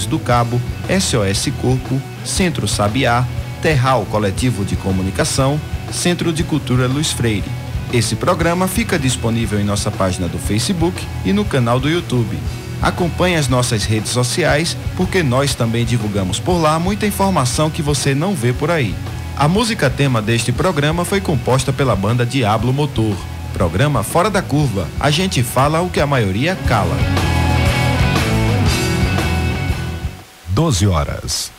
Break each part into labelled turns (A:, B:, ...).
A: do Cabo, SOS Corpo, Centro Sabiá, Terral Coletivo de Comunicação, Centro de Cultura Luiz Freire. Esse programa fica disponível em nossa página do Facebook e no canal do YouTube. Acompanhe as nossas redes sociais, porque nós também divulgamos por lá muita informação que você não vê por aí. A música tema deste programa foi composta pela banda Diablo Motor. Programa Fora da Curva. A gente fala o que a maioria cala.
B: 12h02.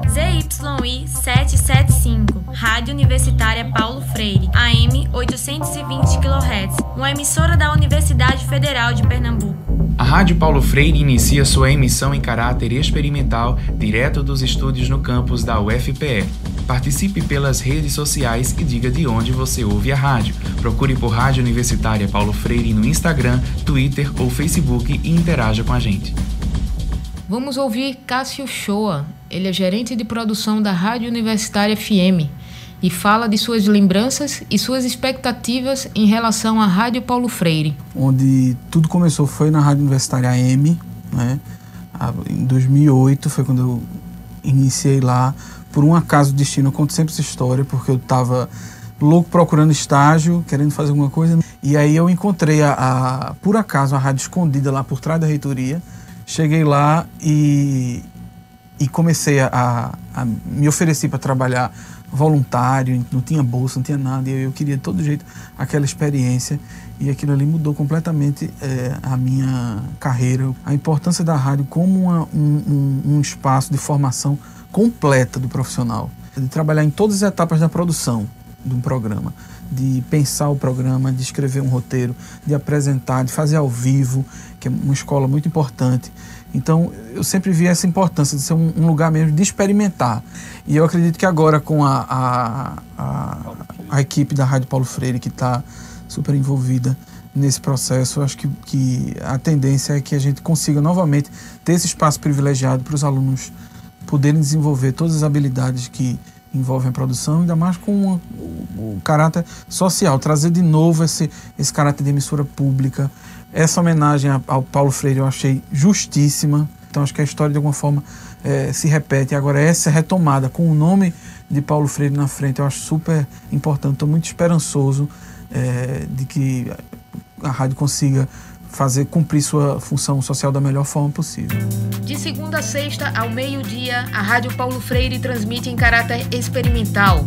C: ZYI 775, Rádio Universitária Paulo Freire, AM 820 kHz, uma emissora da Universidade Federal de Pernambuco.
D: A Rádio Paulo Freire inicia sua emissão em caráter experimental direto dos estúdios no campus da UFPE. Participe pelas redes sociais e diga de onde você ouve a rádio. Procure por Rádio Universitária Paulo Freire no Instagram, Twitter ou Facebook e interaja com a gente.
E: Vamos ouvir Cássio Shoa. Ele é gerente de produção da Rádio Universitária FM e fala de suas lembranças e suas expectativas em relação à Rádio Paulo Freire.
F: Onde tudo começou foi na Rádio Universitária AM, né? Em 2008 foi quando eu iniciei lá. Por um acaso do destino, eu conto sempre essa história, porque eu estava louco procurando estágio, querendo fazer alguma coisa. E aí eu encontrei, por acaso, a rádio escondida lá por trás da reitoria. Cheguei lá e comecei a me oferecer para trabalhar voluntário, não tinha bolsa, não tinha nada, e eu queria de todo jeito aquela experiência, e aquilo ali mudou completamente a minha carreira. A importância da rádio como um espaço de formação completa do profissional, de trabalhar em todas as etapas da produção de um programa, de pensar o programa, de escrever um roteiro, de apresentar, de fazer ao vivo, que é uma escola muito importante. Então, eu sempre vi essa importância de ser um lugar mesmo de experimentar. E eu acredito que agora, com a equipe da Rádio Paulo Freire, que está super envolvida nesse processo, eu acho que a tendência é que a gente consiga novamente ter esse espaço privilegiado para os alunos poderem desenvolver todas as habilidades que envolvem a produção, ainda mais com o caráter social, trazer de novo esse caráter de emissora pública. Essa homenagem ao Paulo Freire eu achei justíssima, então acho que a história de alguma forma se repete. Agora essa retomada com o nome de Paulo Freire na frente eu acho super importante, estou muito esperançoso de que a rádio consiga cumprir sua função social da melhor forma possível.
E: De segunda a sexta, ao meio-dia, a Rádio Paulo Freire transmite em caráter experimental.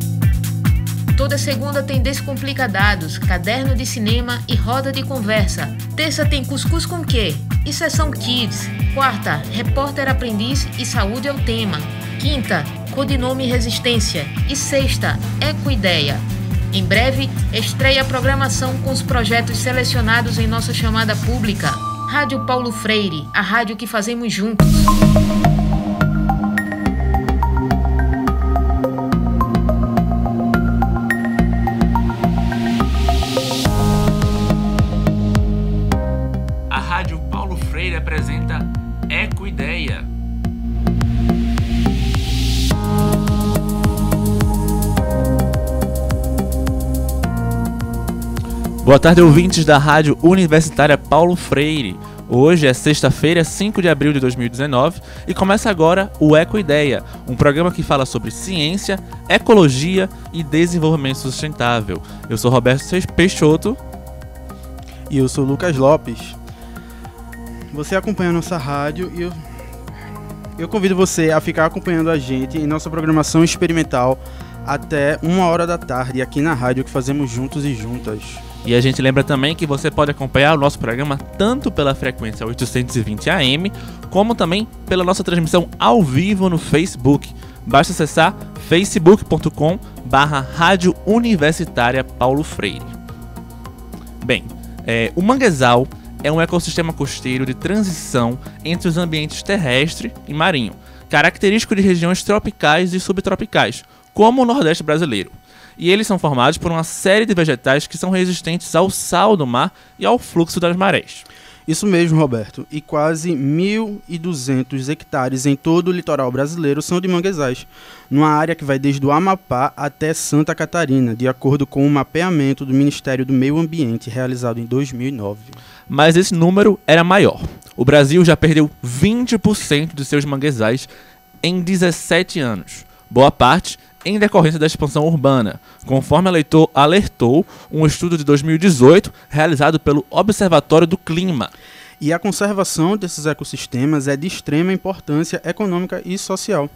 E: Toda segunda tem Descomplicadados, caderno de cinema e roda de conversa. Terça tem Cuscuz com Quê? E Sessão Kids. Quarta, Repórter Aprendiz e Saúde é o tema. Quinta, Codinome Resistência. E sexta, Ecoideia. Em breve, estreia a programação com os projetos selecionados em nossa chamada pública. Rádio Paulo Freire, a rádio que fazemos juntos.
D: A Rádio Paulo Freire apresenta Ecoideia.
G: Boa tarde, ouvintes da Rádio Universitária Paulo Freire. Hoje é sexta-feira, 5 de abril de 2019 e começa agora o Ecoideia, um programa que fala sobre ciência, ecologia e desenvolvimento sustentável. Eu sou Roberto Peixoto.
H: E eu sou Lucas Lopes. Você acompanha a nossa rádio e eu convido você a ficar acompanhando a gente em nossa programação experimental até 1h da tarde aqui na rádio que fazemos juntos e juntas.
G: E a gente lembra também que você pode acompanhar o nosso programa tanto pela frequência 820 AM, como também pela nossa transmissão ao vivo no Facebook. Basta acessar facebook.com/Rádio Universitária Paulo Freire. Bem, o manguezal é um ecossistema costeiro de transição entre os ambientes terrestre e marinho, característico de regiões tropicais e subtropicais, como o Nordeste brasileiro. E eles são formados por uma série de vegetais que são resistentes ao sal do mar e ao fluxo das marés.
H: Isso mesmo, Roberto. E quase 1.200 hectares em todo o litoral brasileiro são de manguezais, numa área que vai desde o Amapá até Santa Catarina, de acordo com o mapeamento do Ministério do Meio Ambiente realizado em 2009.
G: Mas esse número era maior. O Brasil já perdeu 20% de seus manguezais em 17 anos. Boa parte em decorrência da expansão urbana, conforme alertou um estudo de 2018 realizado pelo Observatório do Clima.
H: E a conservação desses ecossistemas é de extrema importância econômica e social.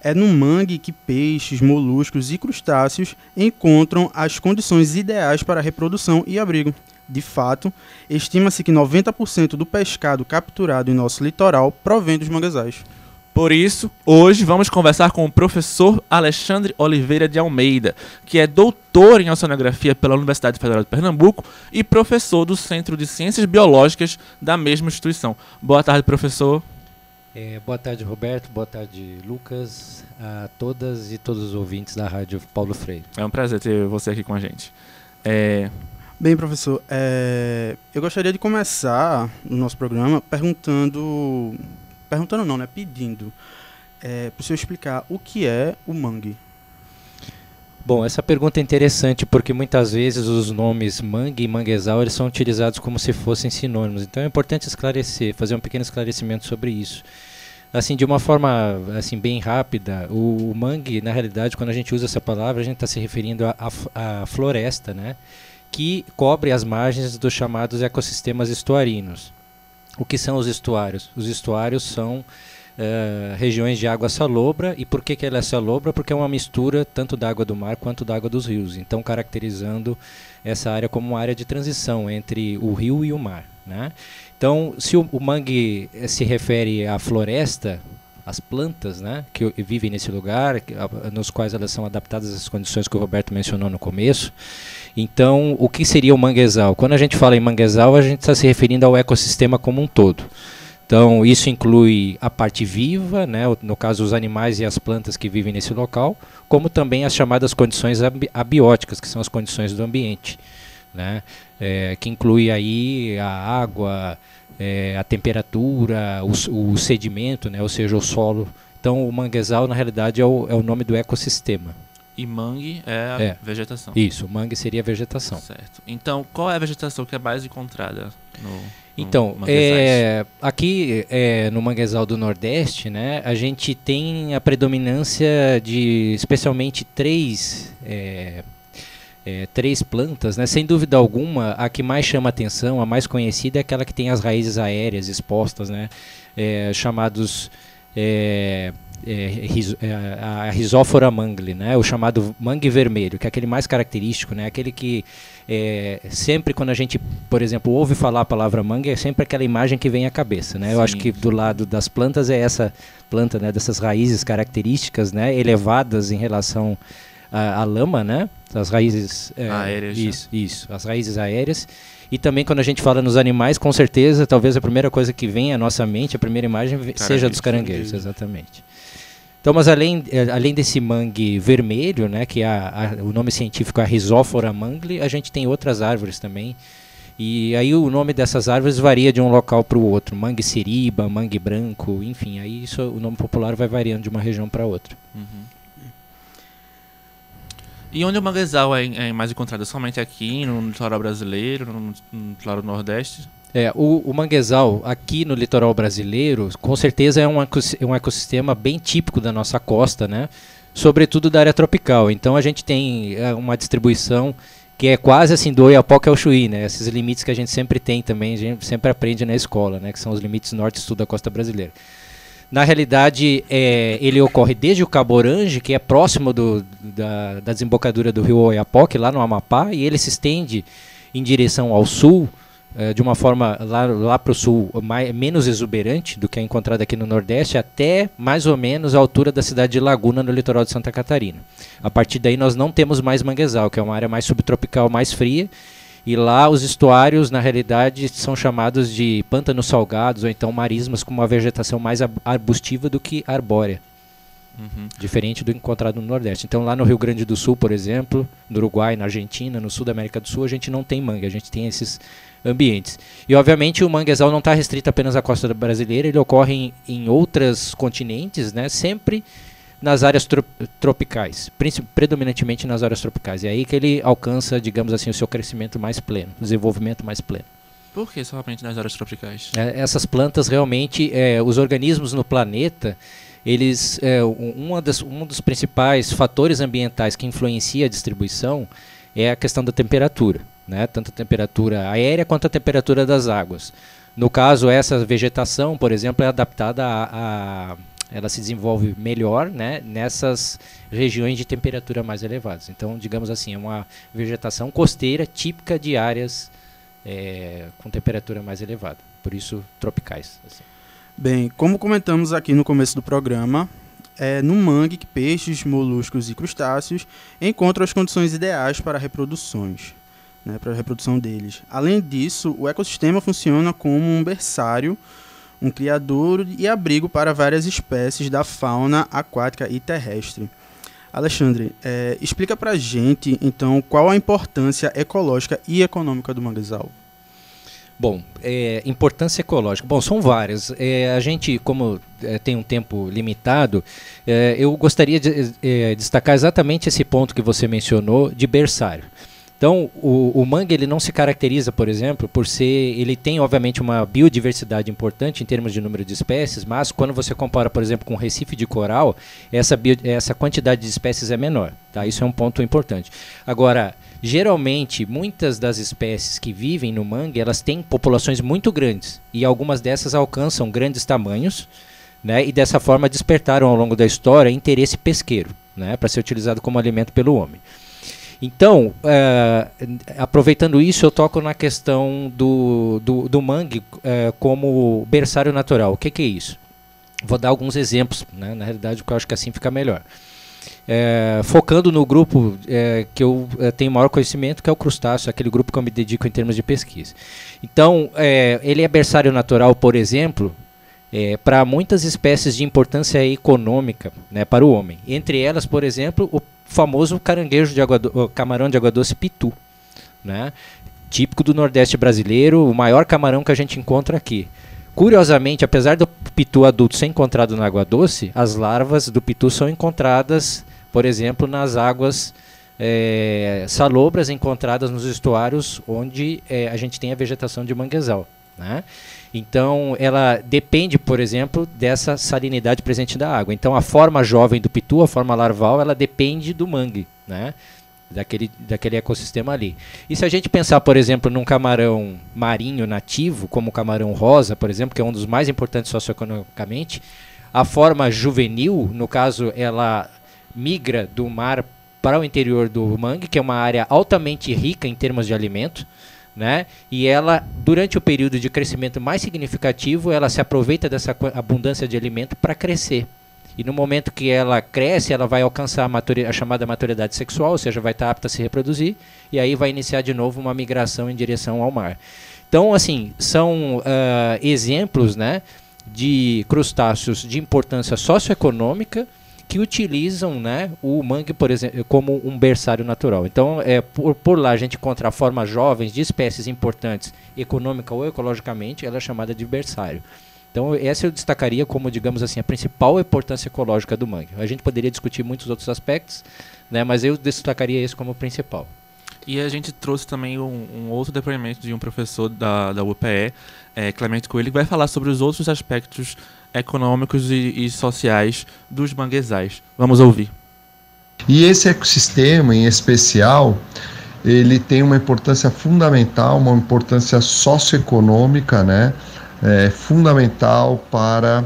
H: É no mangue que peixes, moluscos e crustáceos encontram as condições ideais para a reprodução e abrigo. De fato, estima-se que 90% do pescado capturado em nosso litoral provém dos manguezais.
G: Por isso, hoje vamos conversar com o professor Alexandre Oliveira de Almeida, que é doutor em oceanografia pela Universidade Federal de Pernambuco e professor do Centro de Ciências Biológicas da mesma instituição. Boa tarde, professor.
B: Boa tarde, Roberto. Boa tarde, Lucas. A todas e todos os ouvintes da Rádio Paulo Freire.
G: É um prazer ter você aqui com a gente.
H: Bem, professor, eu gostaria de começar o nosso programa pedindo para o senhor explicar o que é o mangue.
B: Bom, essa pergunta é interessante porque muitas vezes os nomes mangue e manguezal eles são utilizados como se fossem sinônimos. Então é importante esclarecer, fazer um pequeno esclarecimento sobre isso. Assim, de uma forma assim, bem rápida, o mangue, na realidade, quando a gente usa essa palavra, a gente está se referindo à floresta, né, que cobre as margens dos chamados ecossistemas estuarinos. O que são os estuários? Os estuários são regiões de água salobra. E por que ela é salobra? Porque é uma mistura tanto da água do mar quanto da água dos rios. Então, caracterizando essa área como uma área de transição entre o rio e o mar, né? Então, se o mangue se refere à floresta, às plantas, né, que vivem nesse lugar, nos quais elas são adaptadas às condições que o Roberto mencionou no começo. Então, o que seria o manguezal? Quando a gente fala em manguezal, a gente está se referindo ao ecossistema como um todo. Então, isso inclui a parte viva, né, no caso os animais e as plantas que vivem nesse local, como também as chamadas condições abióticas, que são as condições do ambiente, né, que inclui aí a água, a temperatura, o sedimento, né, ou seja, o solo. Então, o manguezal, na realidade, é o nome do ecossistema.
G: E mangue é a vegetação.
B: Isso, o mangue seria a vegetação.
G: Certo. Então, qual é a vegetação que é mais encontrada no
B: aqui no manguezal do Nordeste, né, a gente tem a predominância de especialmente três plantas, né? Sem dúvida alguma, a que mais chama atenção, a mais conhecida é aquela que tem as raízes aéreas expostas, né? Chamados a Rhizophyra mangli, né? O chamado mangue vermelho, que é aquele mais característico, né? Aquele que sempre quando a gente, por exemplo, ouve falar a palavra mangue, é sempre aquela imagem que vem à cabeça, né? Eu acho que do lado das plantas é essa planta, né? Dessas raízes características, né? Elevadas em relação à lama, né? As raízes aéreas. Isso, as raízes aéreas. E também quando a gente fala nos animais, com certeza, talvez a primeira coisa que vem à nossa mente, a primeira imagem, seja dos caranguejos, exatamente. Então, mas além desse mangue vermelho, né, que o nome científico é Rhizophyra mangli, a gente tem outras árvores também. E aí o nome dessas árvores varia de um local para o outro. Mangue siriba, mangue branco, enfim, aí o nome popular vai variando de uma região para outra.
G: Uhum. E onde o manguezal é mais encontrado? Somente aqui, no litoral brasileiro, no litoral nordeste?
B: O manguezal aqui no litoral brasileiro, com certeza é um ecossistema bem típico da nossa costa, né? Sobretudo da área tropical. Então a gente tem uma distribuição que é quase assim do Oiapoque ao Chuí, né? Esses limites que a gente sempre tem também, a gente sempre aprende na escola, né? Que são os limites norte e sul da costa brasileira. Na realidade, ele ocorre desde o Cabo Orange, que é próximo da desembocadura do rio Oiapoque, lá no Amapá, e ele se estende em direção ao sul, de uma forma lá para o sul menos exuberante do que é encontrado aqui no Nordeste, até mais ou menos a altura da cidade de Laguna, no litoral de Santa Catarina. A partir daí nós não temos mais manguezal, que é uma área mais subtropical, mais fria, e lá os estuários, na realidade, são chamados de pântanos salgados ou então marismas, com uma vegetação mais arbustiva do que arbórea. Uhum. Diferente do encontrado no Nordeste. Então lá no Rio Grande do Sul, por exemplo, no Uruguai, na Argentina, no sul da América do Sul, a gente não tem mangue, a gente tem esses ambientes. E obviamente o manguezal não está restrito apenas à costa brasileira, ele ocorre em outros continentes, né, sempre nas áreas tropicais, predominantemente nas áreas tropicais. É aí que ele alcança, digamos assim, o seu crescimento mais pleno, o desenvolvimento mais pleno.
G: Por que somente nas áreas tropicais?
B: Essas plantas realmente, os organismos no planeta, eles, um dos principais fatores ambientais que influencia a distribuição é a questão da temperatura, né? Tanto a temperatura aérea quanto a temperatura das águas. No caso, essa vegetação, por exemplo, é adaptada ela se desenvolve melhor, né, nessas regiões de temperatura mais elevadas. Então, digamos assim, é uma vegetação costeira típica de áreas com temperatura mais elevada, por isso tropicais. Assim.
H: Bem, como comentamos aqui no começo do programa, no mangue que peixes, moluscos e crustáceos encontram as condições ideais para reproduções, né, para a reprodução deles. Além disso, o ecossistema funciona como um berçário, um criador e abrigo para várias espécies da fauna aquática e terrestre. Alexandre, explica pra gente, então, qual a importância ecológica e econômica do manguezal.
B: Bom, importância ecológica. Bom, são várias. A gente, como tem um tempo limitado, eu gostaria de destacar exatamente esse ponto que você mencionou de berçário. Então, o mangue ele não se caracteriza, por exemplo, por ser... Ele tem, obviamente, uma biodiversidade importante em termos de número de espécies, mas quando você compara, por exemplo, com o recife de coral, essa quantidade de espécies é menor. Tá? Isso é um ponto importante. Agora, geralmente, muitas das espécies que vivem no mangue, elas têm populações muito grandes, e algumas dessas alcançam grandes tamanhos, né, e dessa forma despertaram ao longo da história interesse pesqueiro, né, para ser utilizado como alimento pelo homem. Então, aproveitando isso, eu toco na questão do mangue como berçário natural. O que é isso? Vou dar alguns exemplos, né, na realidade, porque eu acho que assim fica melhor. Focando no grupo que eu tenho maior conhecimento, que é o crustáceo, aquele grupo que eu me dedico em termos de pesquisa. Então, ele é berçário natural, por exemplo, para muitas espécies de importância econômica, né, para o homem. Entre elas, por exemplo, o famoso camarão de água doce pitu, né? Típico do Nordeste brasileiro, o maior camarão que a gente encontra aqui. Curiosamente, apesar do pitu adulto ser encontrado na água doce, as larvas do pitu são encontradas, por exemplo, nas águas salobras encontradas nos estuários onde a gente tem a vegetação de manguezal, né? Então, ela depende, por exemplo, dessa salinidade presente da água. Então, a forma jovem do pitu, a forma larval, ela depende do mangue, né? Daquele ecossistema ali. E se a gente pensar, por exemplo, num camarão marinho nativo, como o camarão rosa, por exemplo, que é um dos mais importantes socioeconomicamente, a forma juvenil, no caso, ela migra do mar para o interior do mangue, que é uma área altamente rica em termos de alimento, né? E ela, durante o período de crescimento mais significativo, ela se aproveita dessa abundância de alimento para crescer. E no momento que ela cresce, ela vai alcançar a chamada maturidade sexual, ou seja, vai estar apta a se reproduzir, e aí vai iniciar de novo uma migração em direção ao mar. Então, assim, são exemplos, né, de crustáceos de importância socioeconômica que utilizam, né, o mangue, por exemplo, como um berçário natural. Então, por lá a gente encontra formas jovens de espécies importantes, econômica ou ecologicamente, ela é chamada de berçário. Então, essa eu destacaria como, digamos assim, a principal importância ecológica do mangue. A gente poderia discutir muitos outros aspectos, né, mas eu destacaria esse como principal.
G: E a gente trouxe também um outro depoimento de um professor da UPE, Clemente Coelho, que vai falar sobre os outros aspectos econômicos e sociais dos manguezais. Vamos ouvir.
I: E esse ecossistema, em especial, ele tem uma importância fundamental, uma importância socioeconômica, né? Fundamental para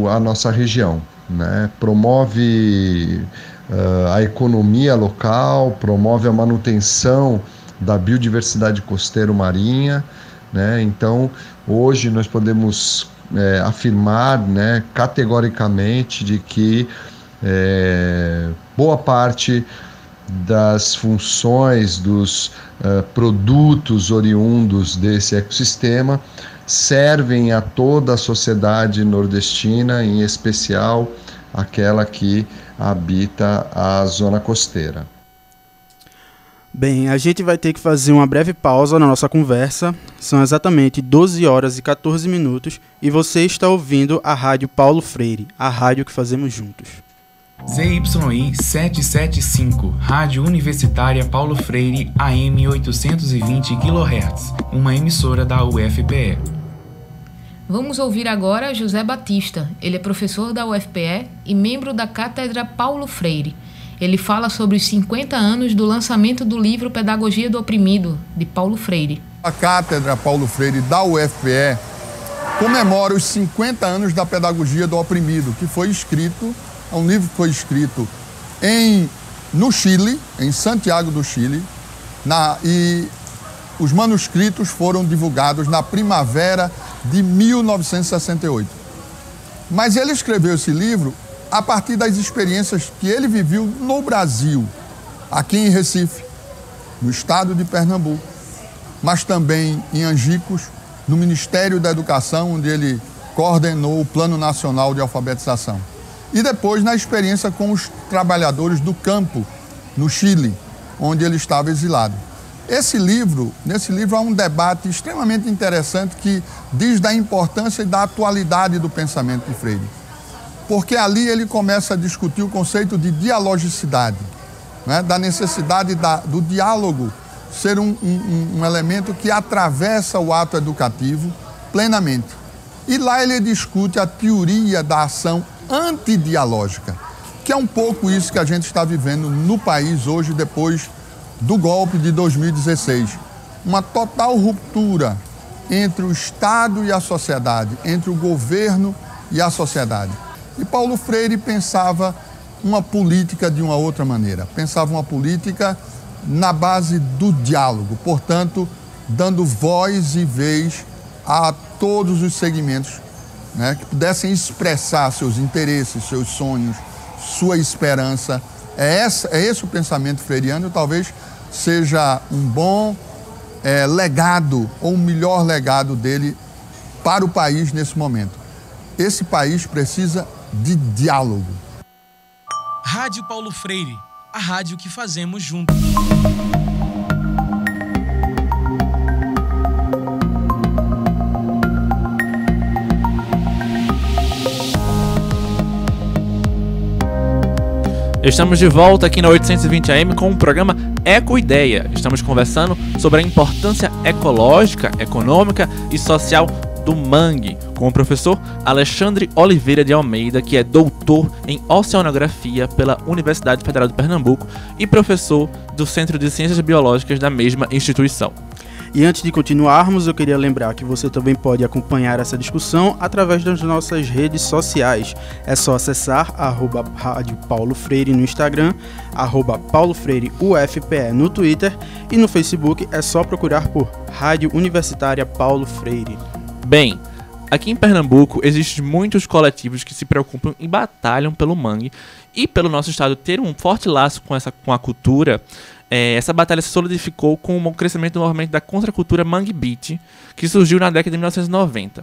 I: a nossa região, né? Promove a economia local, promove a manutenção da biodiversidade costeiro-marinha, né? Então, hoje nós podemos afirmar, né, categoricamente de que boa parte das funções dos produtos oriundos desse ecossistema servem a toda a sociedade nordestina, em especial aquela que habita a zona costeira.
H: Bem, a gente vai ter que fazer uma breve pausa na nossa conversa. São exatamente 12 horas e 14 minutos e você está ouvindo a Rádio Paulo Freire, a rádio que fazemos juntos.
D: ZYI 775, Rádio Universitária Paulo Freire, AM 820 kHz, uma emissora da UFPE.
E: Vamos ouvir agora José Batista. Ele é professor da UFPE e membro da Cátedra Paulo Freire. Ele fala sobre os 50 anos do lançamento do livro Pedagogia do Oprimido, de Paulo Freire.
J: A Cátedra Paulo Freire da UFPE comemora os 50 anos da Pedagogia do Oprimido, que foi escrito, é um livro que foi escrito no Chile, em Santiago do Chile, e os manuscritos foram divulgados na primavera de 1968. Mas ele escreveu esse livro a partir das experiências que ele viveu no Brasil, aqui em Recife, no estado de Pernambuco, mas também em Angicos, no Ministério da Educação, onde ele coordenou o Plano Nacional de Alfabetização. E depois na experiência com os trabalhadores do campo, no Chile, onde ele estava exilado. Nesse livro há um debate extremamente interessante que diz da importância e da atualidade do pensamento de Freire. Porque ali ele começa a discutir o conceito de dialogicidade, né? Da necessidade do diálogo ser um elemento que atravessa o ato educativo plenamente. E lá ele discute a teoria da ação antidialógica, que é um pouco isso que a gente está vivendo no país hoje, depois do golpe de 2016. Uma total ruptura entre o Estado e a sociedade, entre o governo e a sociedade. E Paulo Freire pensava uma política de uma outra maneira, pensava uma política na base do diálogo, portanto, dando voz e vez a todos os segmentos, né, que pudessem expressar seus interesses, seus sonhos, sua esperança. É esse o pensamento freiriano, talvez seja um bom legado, ou o melhor legado dele para o país nesse momento. Esse país precisa de diálogo.
K: Rádio Paulo Freire, a rádio que fazemos juntos.
G: Estamos de volta aqui na 820 AM com o programa Ecoideia. Estamos conversando sobre a importância ecológica, econômica e social do mangue, com o professor Alexandre Oliveira de Almeida, que é doutor em oceanografia pela Universidade Federal de Pernambuco e professor do Centro de Ciências Biológicas da mesma instituição.
H: E antes de continuarmos, eu queria lembrar que você também pode acompanhar essa discussão através das nossas redes sociais. É só acessar @Rádio Paulo Freire no Instagram, @Paulo Freire UFPE no Twitter e no Facebook é só procurar por Rádio Universitária Paulo Freire.
G: Bem, aqui em Pernambuco existem muitos coletivos que se preocupam e batalham pelo mangue, e pelo nosso estado ter um forte laço com a cultura. Essa batalha se solidificou com o crescimento do movimento da contracultura Mangue Beat, que surgiu na década de 1990.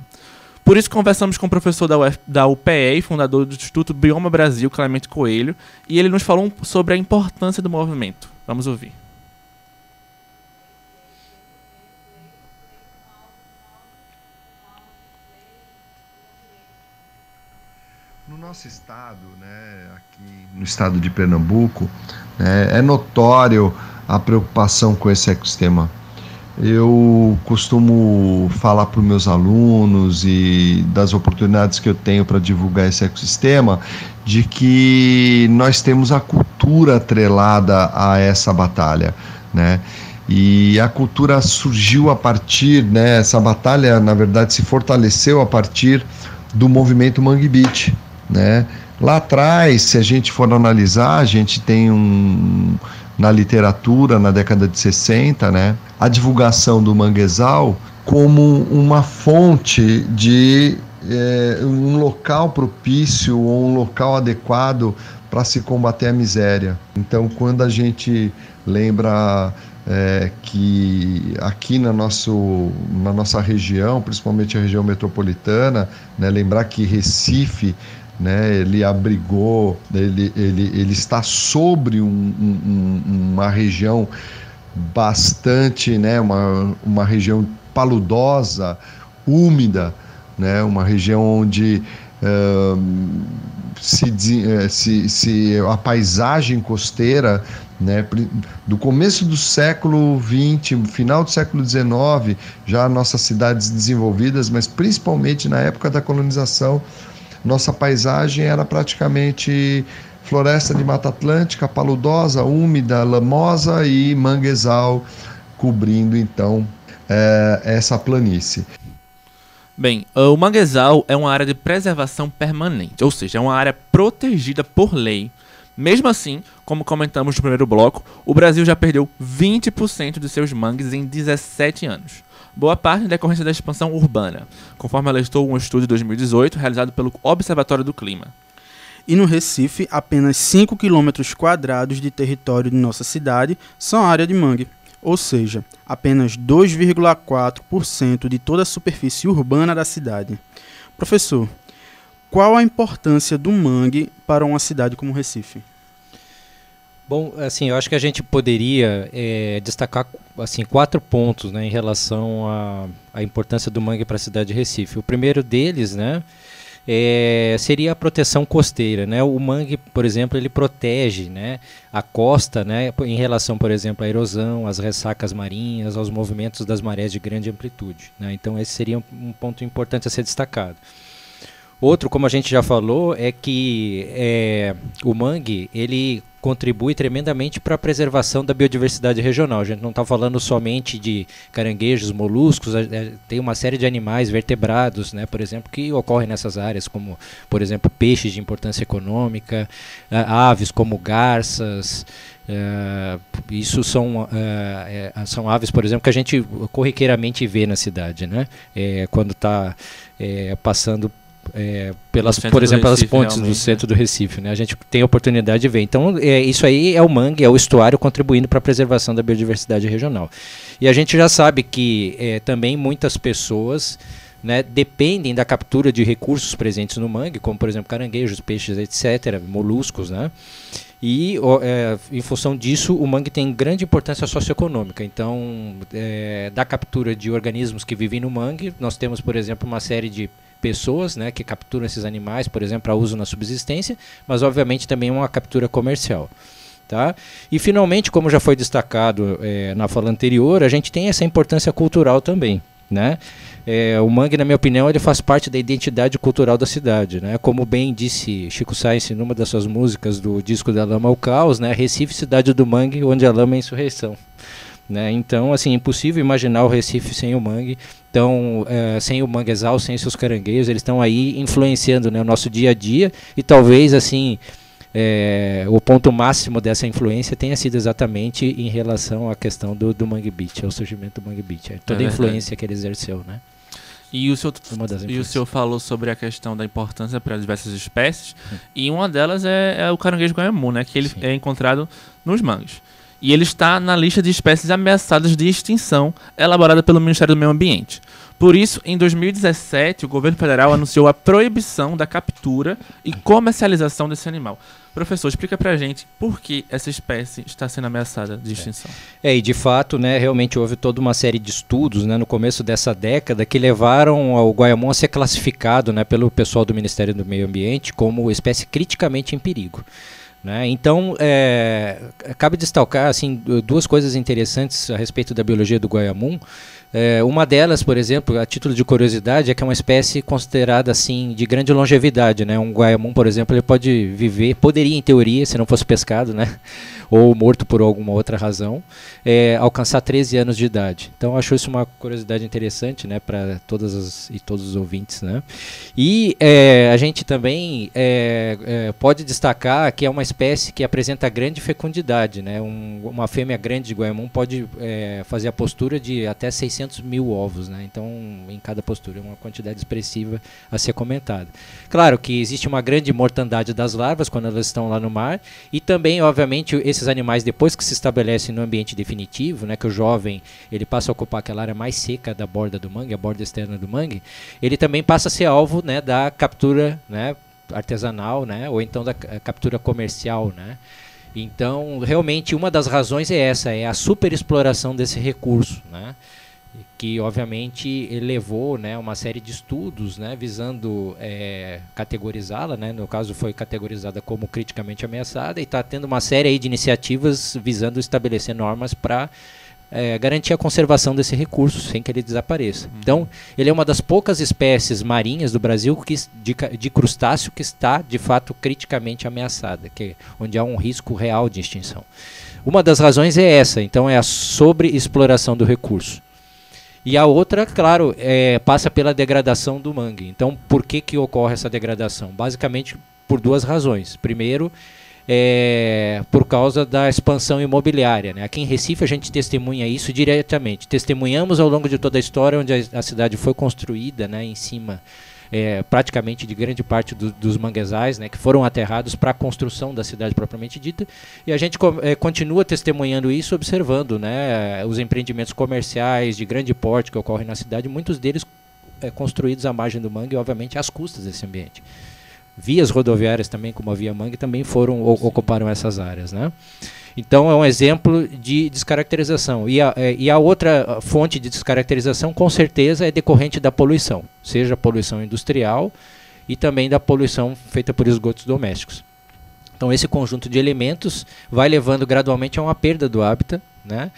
G: Por isso conversamos com o professor da UPE e fundador do Instituto Bioma Brasil, Clemente Coelho, e ele nos falou sobre a importância do movimento. Vamos ouvir.
I: No nosso estado, aqui no estado de Pernambuco, é notório a preocupação com esse ecossistema. Eu costumo falar para os meus alunos e das oportunidades que eu tenho para divulgar esse ecossistema, de que nós temos a cultura atrelada a essa batalha, né? E a cultura surgiu a partir, essa batalha, na verdade, se fortaleceu a partir do movimento Mangue Beat, né? Lá atrás, se a gente for analisar, a gente tem na literatura, na década de 60, a divulgação do manguezal como uma fonte de um local propício ou um local adequado para se combater a miséria. Então, quando a gente lembra que aqui na nossa região, principalmente a região metropolitana, lembrar que Recife, ele abrigou, ele está sobre uma região bastante, uma região paludosa, úmida, uma região onde se a paisagem costeira, né, do começo do século XX, final do século XIX, já nossas cidades desenvolvidas, mas principalmente na época da colonização, nossa paisagem era praticamente floresta de Mata Atlântica, paludosa, úmida, lamosa e manguezal, cobrindo então essa planície.
G: Bem, o manguezal é uma área de preservação permanente, ou seja, é uma área protegida por lei. Mesmo assim, como comentamos no primeiro bloco, o Brasil já perdeu 20% de seus mangues em 17 anos. Boa parte em decorrência da expansão urbana, conforme alertou um estudo de 2018 realizado pelo Observatório do Clima.
H: E no Recife, apenas 5 km² de território de nossa cidade são área de mangue, ou seja, apenas 2,4% de toda a superfície urbana da cidade. Professor, qual a importância do mangue para uma cidade como Recife?
B: Bom, assim, eu acho que a gente poderia destacar assim, 4 pontos, né, em relação à importância do mangue para a cidade de Recife. O primeiro deles, né, seria a proteção costeira, né? O mangue, por exemplo, ele protege, né, a costa, né, em relação, por exemplo, à erosão, às ressacas marinhas, aos movimentos das marés de grande amplitude, né? Então esse seria um ponto importante a ser destacado. Outro, como a gente já falou, é que o mangue ele contribui tremendamente para a preservação da biodiversidade regional. A gente não está falando somente de caranguejos, moluscos, tem uma série de animais vertebrados, né, por exemplo, que ocorrem nessas áreas, como, por exemplo, peixes de importância econômica, aves como garças. Isso são aves, por exemplo, que a gente corriqueiramente vê na cidade, né, quando está passando por exemplo, pelas pontes do centro do Recife, né? A gente tem a oportunidade de ver. Então, isso aí é o mangue, é o estuário contribuindo para a preservação da biodiversidade regional. E a gente já sabe que também muitas pessoas, né, dependem da captura de recursos presentes no mangue, como, por exemplo, caranguejos, peixes, etc., moluscos, né? E, em função disso, o mangue tem grande importância socioeconômica. Então, da captura de organismos que vivem no mangue, nós temos, por exemplo, uma série de pessoas, né, que capturam esses animais, por exemplo, para uso na subsistência, mas, obviamente, também uma captura comercial. Tá? E, finalmente, como já foi destacado na fala anterior, a gente tem essa importância cultural também, né? O mangue, na minha opinião, ele faz parte da identidade cultural da cidade, né? Como bem disse Chico Science numa das suas músicas do disco Da Lama ao Caos, né? Recife, cidade do mangue, onde a lama é insurreição. Né? Então, assim, impossível imaginar o Recife sem o mangue. Então, sem o manguezal, sem seus caranguejos, eles estão aí influenciando, né, o nosso dia a dia. E talvez, assim, o ponto máximo dessa influência tenha sido exatamente em relação à questão do Mangue Beach, ao surgimento do Mangue Beach. Toda a influência que ele exerceu, né?
G: E o senhor falou sobre a questão da importância para diversas espécies, e uma delas é o caranguejo guaiamu, né, que ele é encontrado nos mangues. E ele está na lista de espécies ameaçadas de extinção, elaborada pelo Ministério do Meio Ambiente. Por isso, em 2017, o governo federal anunciou a proibição da captura e comercialização desse animal. Professor, explica pra gente por que essa espécie está sendo ameaçada de extinção.
B: E de fato, né, realmente houve toda uma série de estudos, né, no começo dessa década que levaram o guaiamu a ser classificado, né, pelo pessoal do Ministério do Meio Ambiente como espécie criticamente em perigo. Né? Então, cabe destacar assim, 2 coisas interessantes a respeito da biologia do guaiamu. Uma delas, por exemplo, a título de curiosidade, é que é uma espécie considerada assim, de grande longevidade. Né? Um guaiamu, por exemplo, ele pode viver, poderia em teoria, se não fosse pescado, né, ou morto por alguma outra razão, alcançar 13 anos de idade. Então, acho isso uma curiosidade interessante, né, para todos os ouvintes. Né? E a gente também pode destacar que é uma espécie que apresenta grande fecundidade. Né? Uma fêmea grande de guaiamu pode fazer a postura de até 600 mil ovos, né? Então, em cada postura, é uma quantidade expressiva a ser comentada. Claro que existe uma grande mortandade das larvas quando elas estão lá no mar, e também, obviamente, esses animais, depois que se estabelecem no ambiente definitivo, né, que o jovem ele passa a ocupar aquela área mais seca da borda do mangue, a borda externa do mangue, ele também passa a ser alvo, né, da captura, né, artesanal, né, ou então da captura comercial, né? Então, realmente, uma das razões é essa, é a superexploração desse recurso, né? que obviamente elevou, né, uma série de estudos, né, visando categorizá-la, né, no caso foi categorizada como criticamente ameaçada, e está tendo uma série aí de iniciativas visando estabelecer normas para garantir a conservação desse recurso sem que ele desapareça. Então, ele é uma das poucas espécies marinhas do Brasil de crustáceo que está, de fato, criticamente ameaçada, onde há um risco real de extinção. Uma das razões é essa, então é a sobreexploração do recurso. E a outra, claro, passa pela degradação do mangue. Então, por que ocorre essa degradação? Basicamente, por duas razões. Primeiro, por causa da expansão imobiliária, né? Aqui em Recife a gente testemunha isso diretamente. Testemunhamos ao longo de toda a história onde a cidade foi construída, né, em cima praticamente de grande parte dos manguezais, né, que foram aterrados para a construção da cidade propriamente dita, e a gente continua testemunhando isso, observando, né, os empreendimentos comerciais de grande porte que ocorrem na cidade, muitos deles construídos à margem do mangue e obviamente às custas desse ambiente. Vias rodoviárias também, como a Via Mangue, também ocuparam essas áreas, né? Então é um exemplo de descaracterização. E a outra fonte de descaracterização, com certeza, é decorrente da poluição, seja a poluição industrial e também da poluição feita por esgotos domésticos. Então esse conjunto de elementos vai levando gradualmente a uma perda do hábitat, né?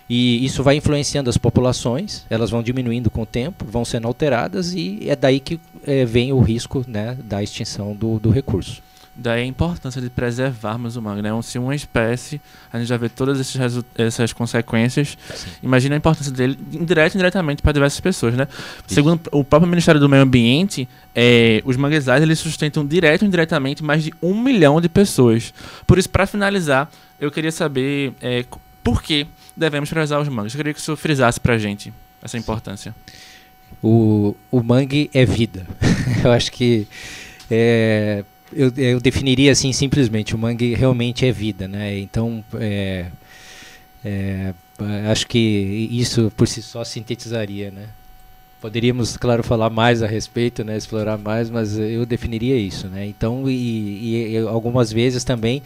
B: E isso vai influenciando as populações, elas vão diminuindo com o tempo, vão sendo alteradas, e é daí que vem o risco, né, da extinção do recurso.
G: Daí a importância de preservarmos o mangue, né? Se uma espécie, a gente já vê todas essas consequências. Sim. Imagina a importância dele, direta e indiretamente, para diversas pessoas, né? Segundo o próprio Ministério do Meio Ambiente, os manguezais eles sustentam direto e indiretamente mais de 1 milhão de pessoas. Por isso, para finalizar, eu queria saber por que devemos preservar os mangues. Eu queria que o senhor frisasse para a gente essa importância.
B: O mangue é vida. Eu acho que eu definiria assim simplesmente, o mangue realmente é vida, né? Então acho que isso por si só sintetizaria, né? Poderíamos, claro, falar mais a respeito, né? Explorar mais, mas eu definiria isso, né? Então, e algumas vezes também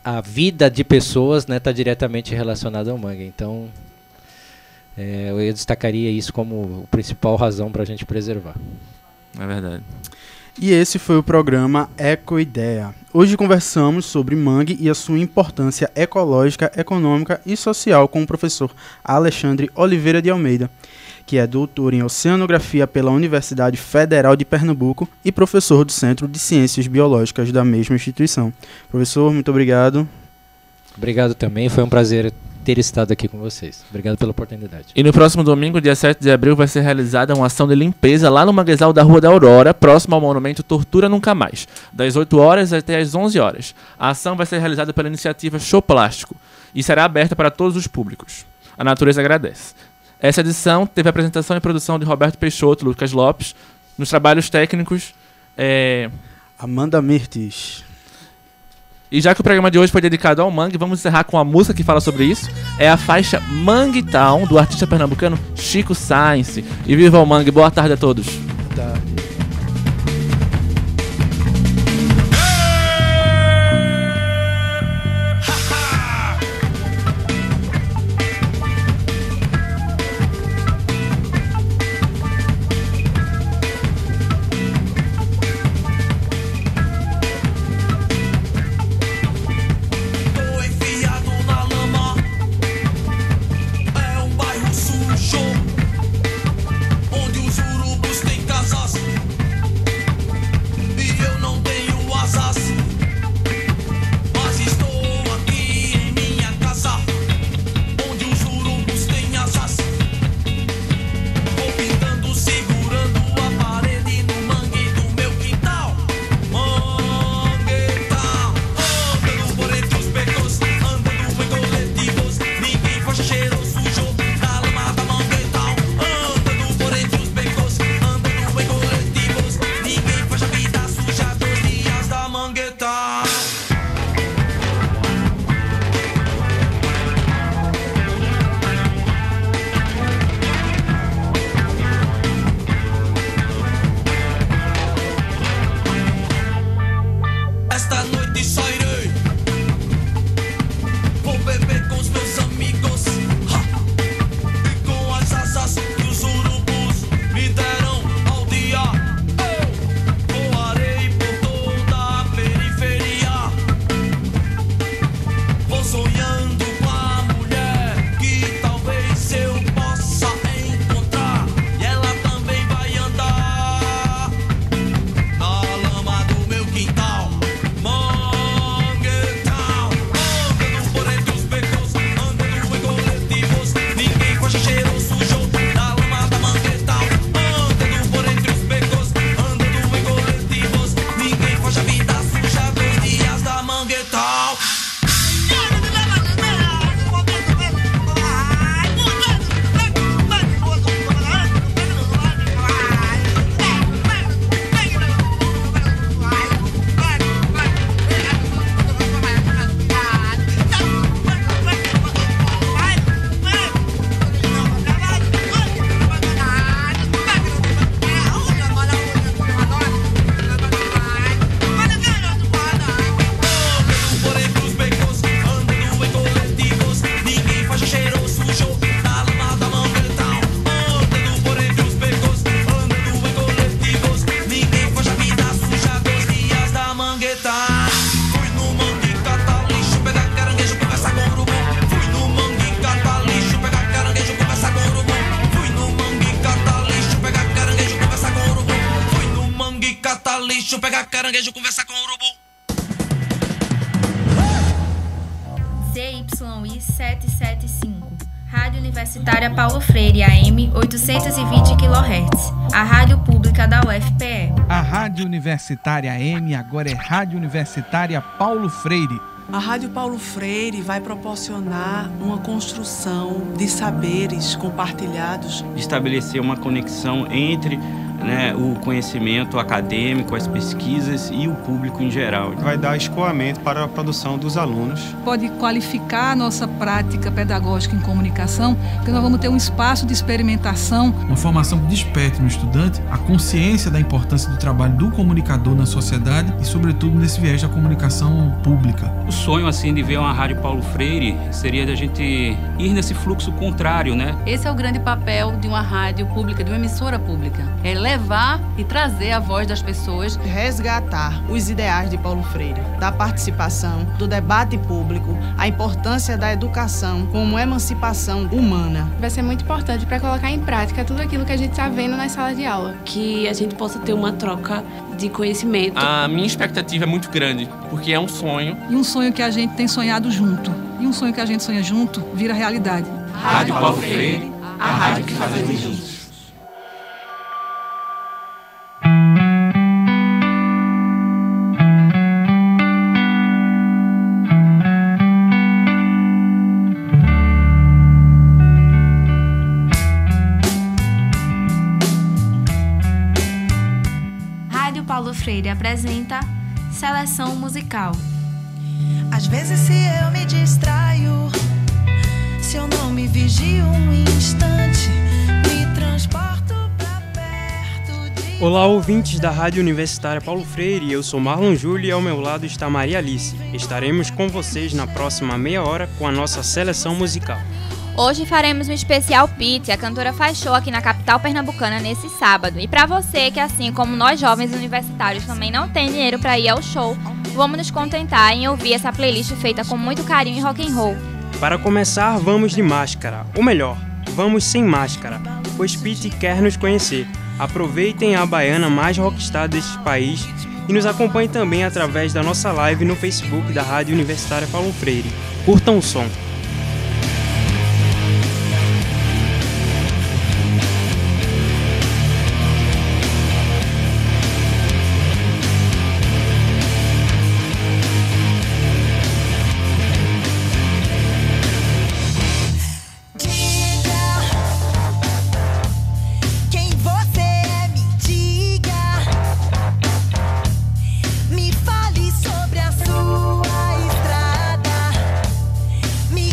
B: a vida de pessoas, né, está diretamente relacionada ao mangue. Então eu destacaria isso como a principal razão para a gente preservar.
G: É verdade.
H: E esse foi o programa Ecoideia. Hoje conversamos sobre mangue e a sua importância ecológica, econômica e social com o professor Alexandre Oliveira de Almeida, que é doutor em Oceanografia pela Universidade Federal de Pernambuco e professor do Centro de Ciências Biológicas da mesma instituição. Professor, muito obrigado.
B: Obrigado também, foi um prazer ter estado aqui com vocês. Obrigado pela oportunidade.
G: E no próximo domingo, dia 7 de abril, vai ser realizada uma ação de limpeza lá no manguezal da Rua da Aurora, próximo ao monumento Tortura Nunca Mais, das 8 horas até as 11 horas. A ação vai ser realizada pela iniciativa Show Plástico e será aberta para todos os públicos. A natureza agradece. Essa edição teve a apresentação e produção de Roberto Peixoto, Lucas Lopes, nos trabalhos técnicos
H: Amanda Mirtes.
G: E já que o programa de hoje foi dedicado ao mangue, vamos encerrar com a música que fala sobre isso. É a faixa Mangue Town, do artista pernambucano Chico Sainz. E viva o mangue, boa tarde a todos.
H: Boa tarde.
L: Onde os urubus têm lixo, pegar caranguejo, conversar com o urubu.
C: CYI 775, Rádio Universitária Paulo Freire, AM 820 kHz, a rádio pública da UFPE.
M: A Rádio Universitária AM agora é Rádio Universitária Paulo Freire.
N: A Rádio Paulo Freire vai proporcionar uma construção de saberes compartilhados.
O: Estabelecer uma conexão entre o conhecimento acadêmico, as pesquisas e o público em geral.
P: Vai dar escoamento para a produção dos alunos.
Q: Pode qualificar a nossa prática pedagógica em comunicação, porque nós vamos ter um espaço de experimentação.
F: Uma formação que desperte no estudante a consciência da importância do trabalho do comunicador na sociedade e, sobretudo, nesse viés da comunicação pública.
O: O sonho, assim, de ver uma Rádio Paulo Freire seria de a gente ir nesse fluxo contrário, né?
R: Esse é o grande papel de uma rádio pública, de uma emissora pública. É levar e trazer a voz das pessoas.
S: Resgatar os ideais de Paulo Freire, da participação, do debate público, a importância da educação como emancipação humana.
T: Vai ser muito importante para colocar em prática tudo aquilo que a gente está vendo na sala de aula.
U: Que a gente possa ter uma troca de conhecimento.
V: A minha expectativa é muito grande, porque é um sonho.
Q: E um sonho que a gente tem sonhado junto. E um sonho que a gente sonha junto vira realidade.
L: Rádio Paulo Freire, a rádio que fazemos juntos.
C: Paulo Freire apresenta Seleção Musical.
W: Às vezes se eu me distraio, se eu não me vigio um instante, me transporto pra perto de...
X: Olá, ouvintes da Rádio Universitária Paulo Freire, eu sou Marlon Júlio e ao meu lado está Maria Alice. Estaremos com vocês na próxima meia hora com a nossa seleção musical.
Y: Hoje faremos um especial Pitty, a cantora faz show aqui na capital pernambucana nesse sábado. E para você que, assim como nós jovens universitários, também não tem dinheiro para ir ao show, vamos nos contentar em ouvir essa playlist feita com muito carinho e rock and roll.
X: Para começar, vamos de máscara, ou melhor, vamos sem máscara, pois Pitty quer nos conhecer. Aproveitem a baiana mais rockstar deste país e nos acompanhem também através da nossa live no Facebook da Rádio Universitária Paulo Freire. Curtam o som.
W: Me fale sobre a sua estrada, me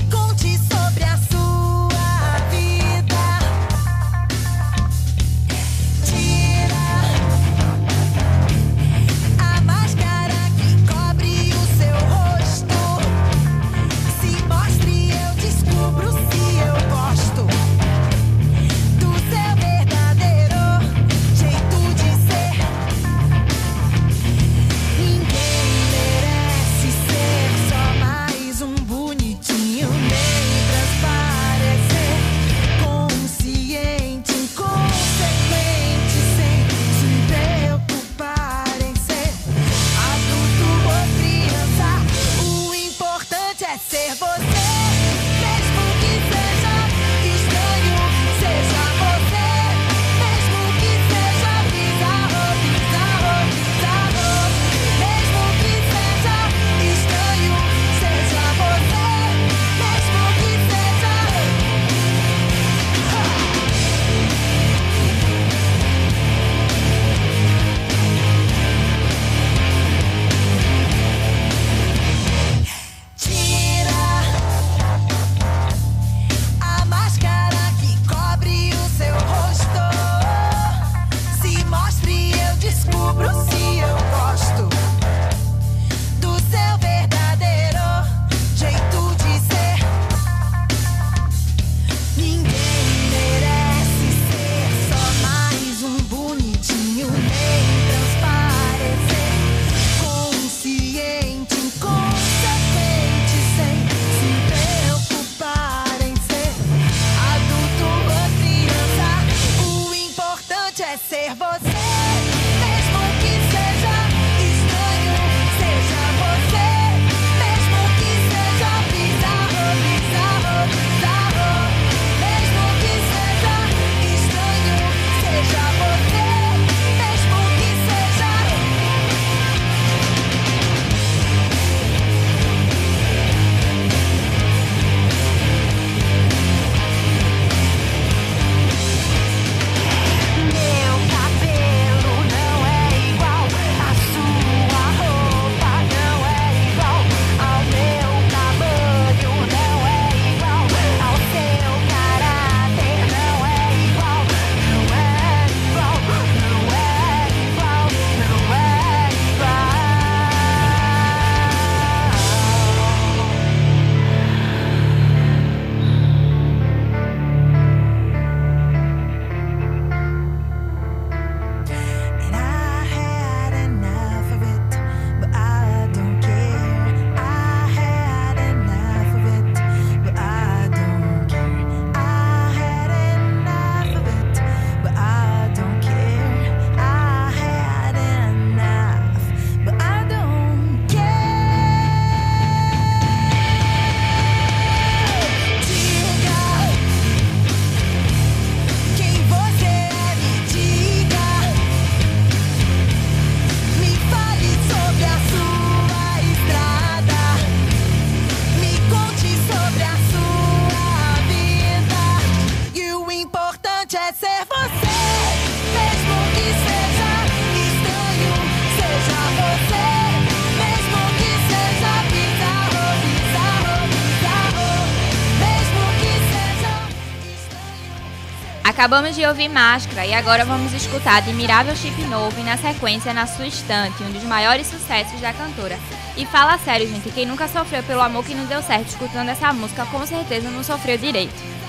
Y: Acabamos de ouvir Máscara e agora vamos escutar Admirável Chip Novo e na sequência Na Sua Estante, um dos maiores sucessos da cantora. E fala sério, gente, quem nunca sofreu pelo amor que não deu certo escutando essa música, com certeza não sofreu direito.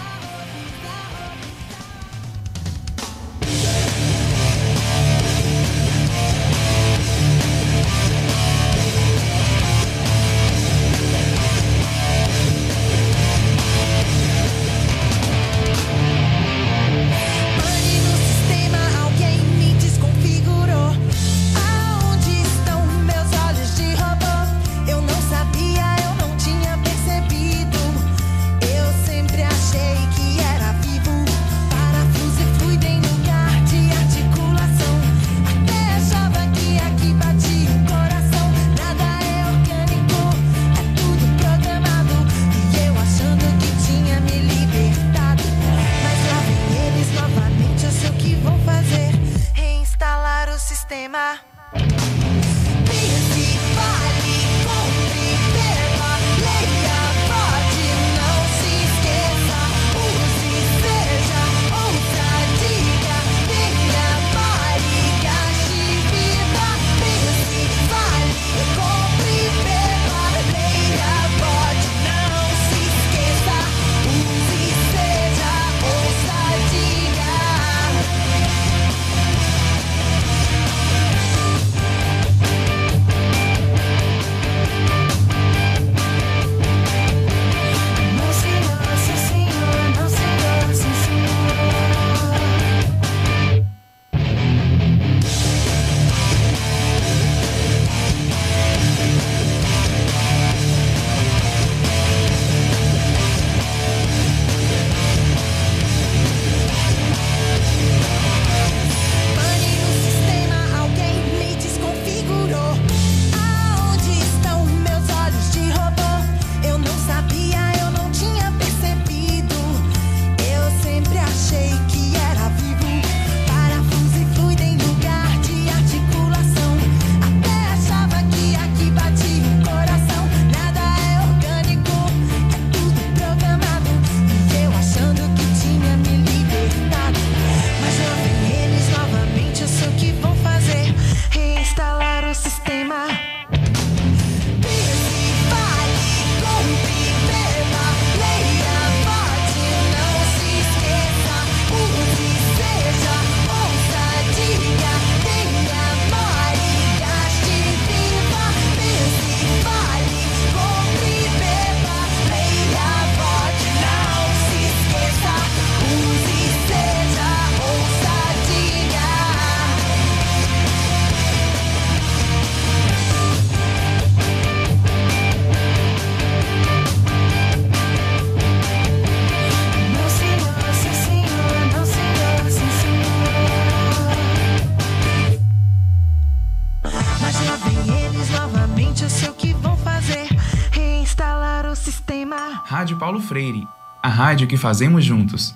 A: Rádio Paulo Freire, a rádio que fazemos juntos.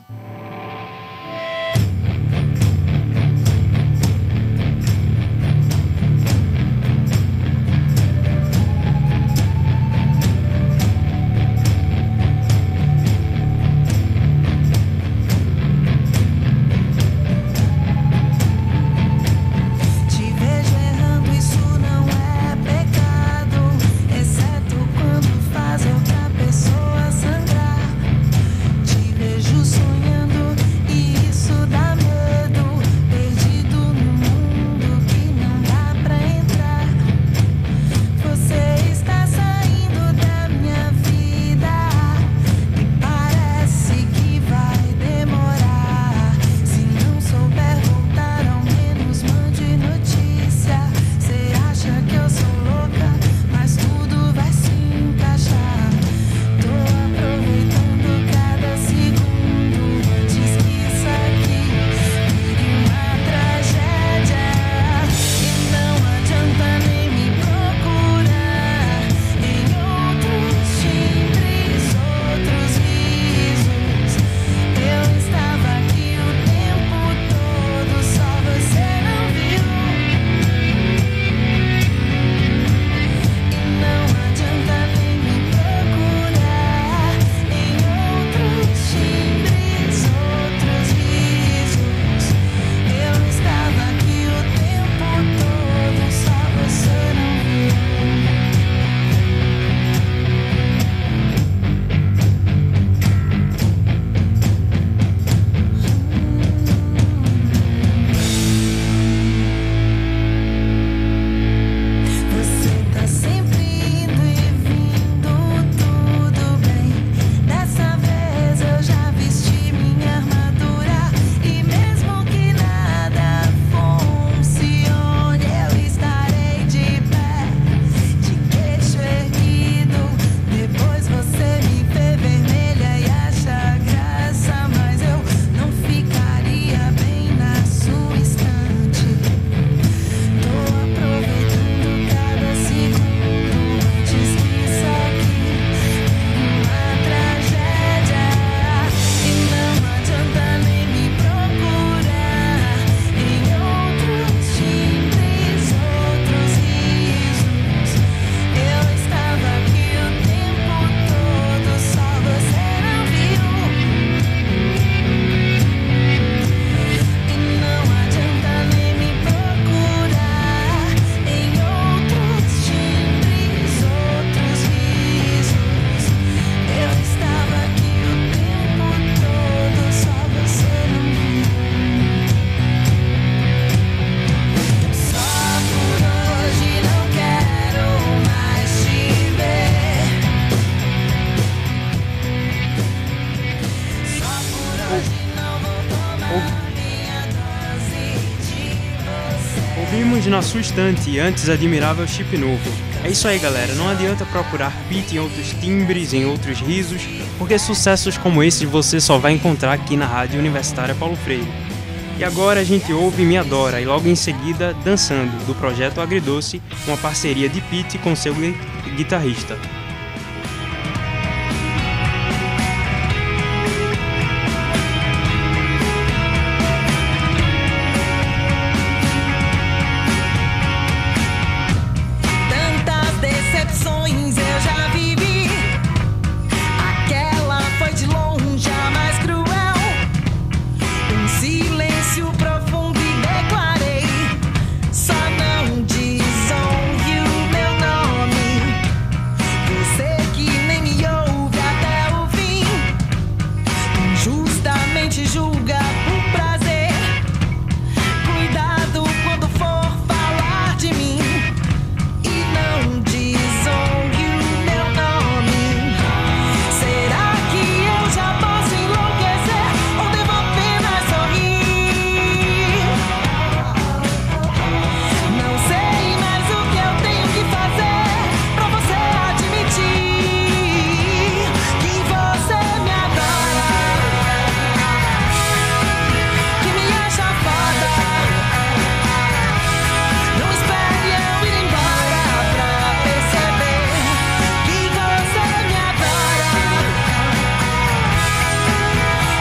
W: Sonhando
X: na sua estante antes admirável chip novo. É isso aí, galera, não adianta procurar Pete em outros timbres, em outros risos, porque sucessos como esse você só vai encontrar aqui na Rádio Universitária Paulo Freire. E agora a gente ouve Me Adora e logo em seguida Dançando, do projeto Agridoce, uma parceria de Pete com seu guitarrista.
W: Tantas decepções eu já vivi. Aquela foi de longe a mais cruel. Um silêncio profundo e declarei: só não desonre o meu nome. Você que nem me ouve até o fim, injustamente julga por prazer. Cuidado quando for falar de mim e não desonre o meu nome. Será que eu já posso enlouquecer ou devo apenas sorrir? Não sei mais o que eu tenho que fazer pra você admitir que você me adora, que me acha foda. Não espere eu ir embora pra perceber que você me adora,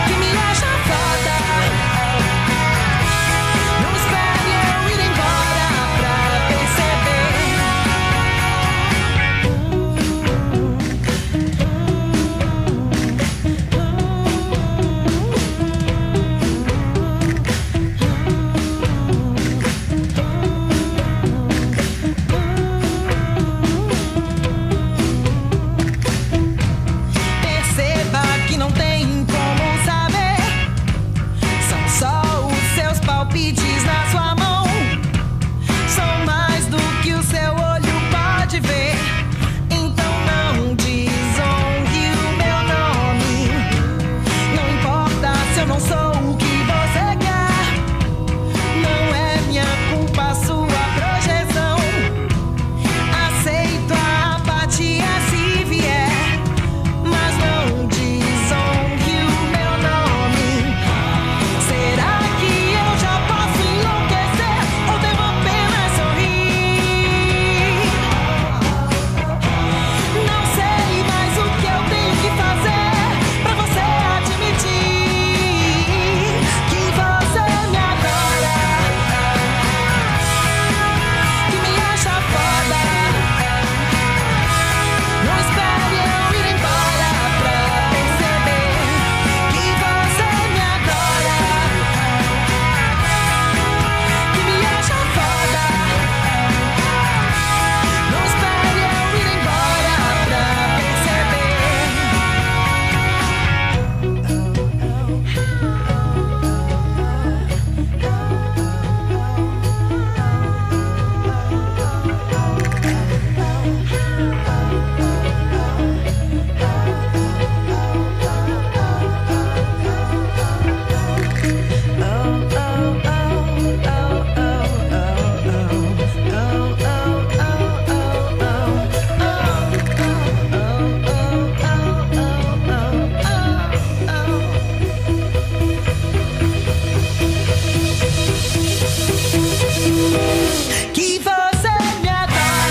W: que me acha foda. Não espere eu ir embora pra perceber. Perceba que não tem como saber. São só os seus palpites na sua mão. São mais do que o seu olho pode ver. Então não desonre o meu nome. Não importa se eu não sou o que você quer. Não é minha culpa a sua projeção. Aceito a apatia se vier, mas não desonre o meu nome. Será que eu já posso enlouquecer ou devo apenas sorrir? Não sei mais o que eu tenho que fazer pra você admitir que você me adora, que me acha foda. Não espere eu ir embora pra perceber que você me adora, que me acha foda. Não espere eu ir embora pra perceber. Que você me adora, que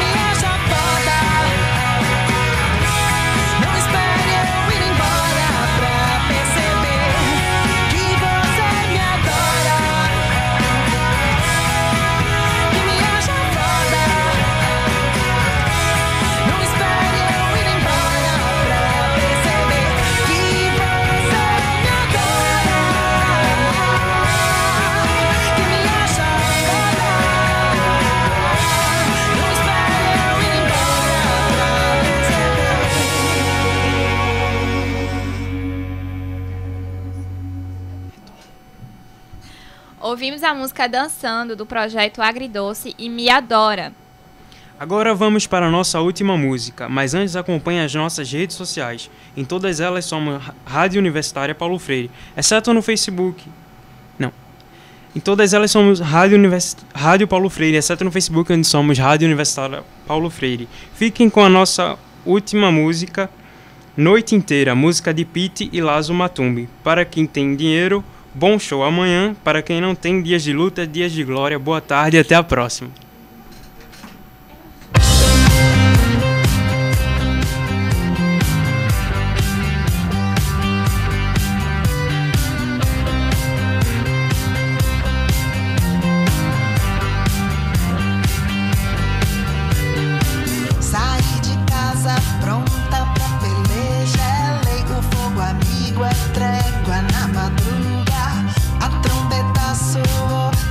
W: me acha foda. Não espere eu ir embora pra perceber que você me adora, que me acha foda. Não espere eu ir embora pra perceber que você me adora, que me acha foda. Não espere eu ir embora pra
Y: Ouvimos a música Dançando, do projeto Agridoce e Me Adora.
X: Agora vamos para a nossa última música, mas antes acompanhe as nossas redes sociais. Em todas elas somos Rádio Universitária Paulo Freire, exceto no Facebook. Não. Em todas elas somos Rádio Paulo Freire, exceto no Facebook, onde somos Rádio Universitária Paulo Freire. Fiquem com a nossa última música, Noite Inteira, música de Pete e Lazo Matumbi. Para quem tem dinheiro, bom show amanhã. Para quem não tem, dias de luta, dias de glória. Boa tarde e até a próxima.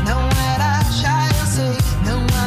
W: Não era, já eu sei, não há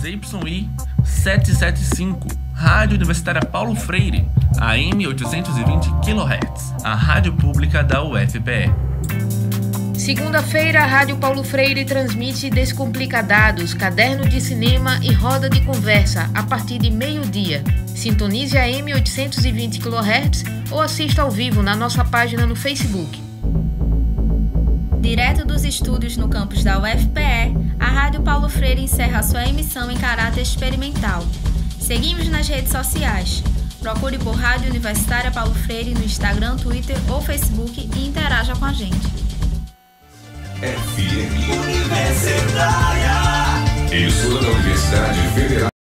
G: ZYI 775, Rádio Universitária Paulo Freire, AM 820 kHz, a rádio pública da UFPE.
D: Segunda-feira, a Rádio Paulo Freire transmite Descomplica Dados, caderno de cinema e roda de conversa a partir de meio-dia. Sintonize a AM 820 kHz ou assista ao vivo na nossa página no Facebook.
Y: Direto dos estúdios no campus da UFPE, a Rádio Paulo Freire encerra sua emissão em caráter experimental. Seguimos nas redes sociais. Procure por Rádio Universitária Paulo Freire no Instagram, Twitter ou Facebook e interaja com a gente.
E: FM Universitária. Emissora da Universidade Federal.